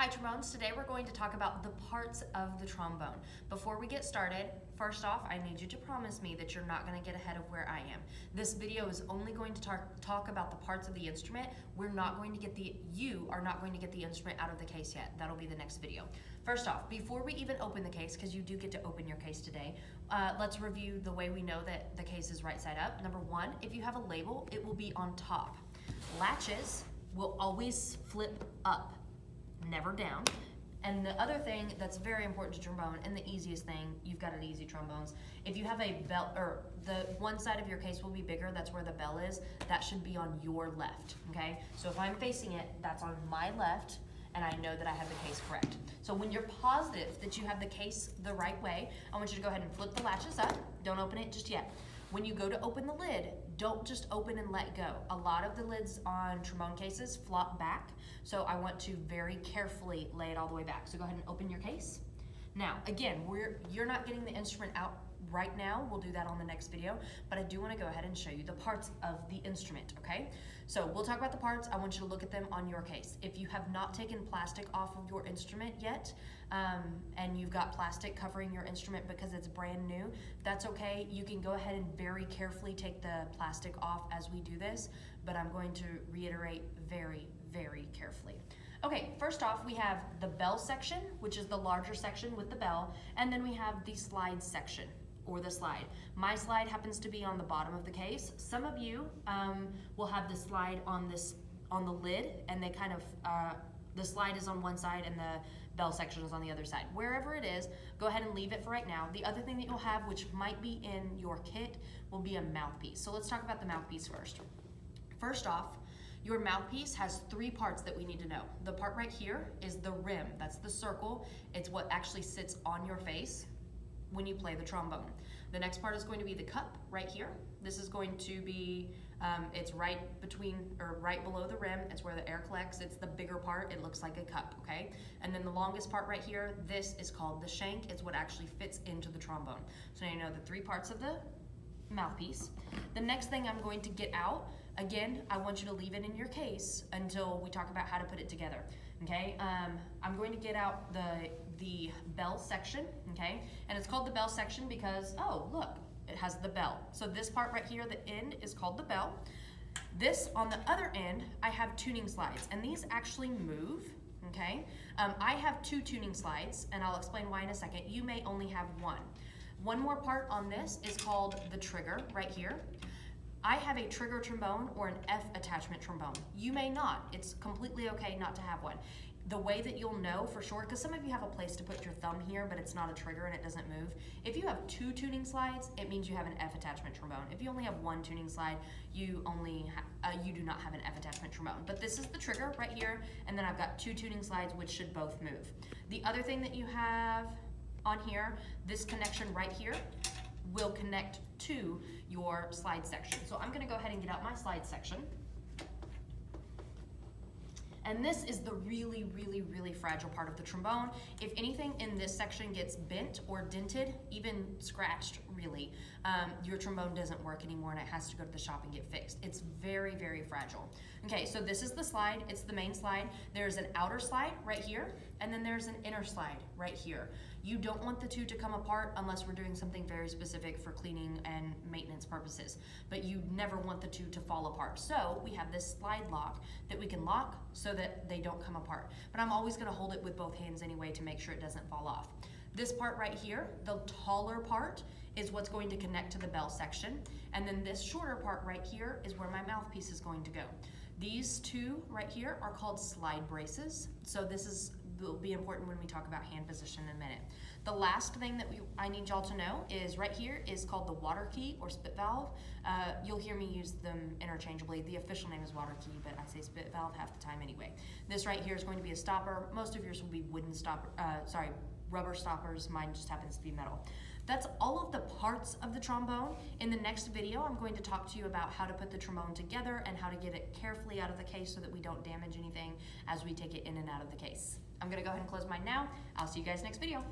Hi Trombones, today we're going to talk about the parts of the trombone. Before we get started, first off, I need you to promise me that you're not going to get ahead of where I am. This video is only going to talk about the parts of the instrument. You are not going to get the instrument out of the case yet. That'll be the next video. First off, before we even open the case, because you do get to open your case today, let's review the way we know that the case is right side up. Number one, if you have a label, it will be on top. Latches will always flip up, never down. And the other thing that's very important to trombone, and the easiest thing, you've got it easy trombones, if you have a bell, or the one side of your case will be bigger, that's where the bell is, that should be on your left, okay? So if I'm facing it, that's on my left, and I know that I have the case correct. So when you're positive that you have the case the right way, I want you to go ahead and flip the latches up. Don't open it just yet. When you go to open the lid, don't just open and let go. A lot of the lids on trombone cases flop back, so I want to very carefully lay it all the way back. So go ahead and open your case. Now, again, you're not getting the instrument out right now. We'll do that on the next video, but I do want to go ahead and show you the parts of the instrument, okay? So we'll talk about the parts. I want you to look at them on your case. If you have not taken plastic off of your instrument yet, and you've got plastic covering your instrument because it's brand new, that's okay. You can go ahead and very carefully take the plastic off as we do this, but I'm going to reiterate very, very carefully. Okay, first off, we have the bell section, which is the larger section with the bell, and then we have the slide section, or the slide. My slide happens to be on the bottom of the case. Some of you will have the slide on the lid, and they kind of, the slide is on one side and the bell section is on the other side. Wherever it is, go ahead and leave it for right now. The other thing that you'll have, which might be in your kit, will be a mouthpiece. So let's talk about the mouthpiece first. First off, your mouthpiece has three parts that we need to know. The part right here is the rim. That's the circle. It's what actually sits on your face when you play the trombone. The next part is going to be the cup right here. This is going to be, it's right between, or right below the rim. It's where the air collects. It's the bigger part. It looks like a cup, okay? And then the longest part right here, this is called the shank. It's what actually fits into the trombone. So now you know the three parts of the mouthpiece. The next thing I'm going to get out, again, I want you to leave it in your case until we talk about how to put it together, okay? I'm going to get out the bell section, okay? And it's called the bell section because, oh, look, it has the bell. So this part right here, the end, is called the bell. This, on the other end, I have tuning slides, and these actually move, okay? I have two tuning slides, and I'll explain why in a second. You may only have one. One more part on this is called the trigger right here. I have a trigger trombone or an F attachment trombone. You may not. It's completely okay not to have one. The way that you'll know for sure, because some of you have a place to put your thumb here, but it's not a trigger and it doesn't move. If you have two tuning slides, it means you have an F attachment trombone. If you only have one tuning slide, you do not have an F attachment trombone. But this is the trigger right here, and then I've got two tuning slides which should both move. The other thing that you have on here, this connection right here, will connect to your slide section. So I'm gonna go ahead and get out my slide section. And this is the really, really, really fragile part of the trombone. If anything in this section gets bent or dented, even scratched really, your trombone doesn't work anymore and it has to go to the shop and get fixed. It's very, very fragile. Okay, so this is the slide. It's the main slide. There's an outer slide right here, and then there's an inner slide right here. You don't want the two to come apart unless we're doing something very specific for cleaning and maintenance purposes, but you never want the two to fall apart. So we have this slide lock that we can lock so that they don't come apart. But I'm always gonna hold it with both hands anyway to make sure it doesn't fall off. This part right here, the taller part, is what's going to connect to the bell section. And then this shorter part right here is where my mouthpiece is going to go. These two right here are called slide braces. So this will be important when we talk about hand position in a minute. The last thing that I need y'all to know is right here is called the water key or spit valve. You'll hear me use them interchangeably. The official name is water key, but I say spit valve half the time anyway. This right here is going to be a stopper. Most of yours will be rubber stoppers. Mine just happens to be metal. That's all of the parts of the trombone. In the next video, I'm going to talk to you about how to put the trombone together and how to get it carefully out of the case so that we don't damage anything as we take it in and out of the case. I'm gonna go ahead and close mine now. I'll see you guys next video.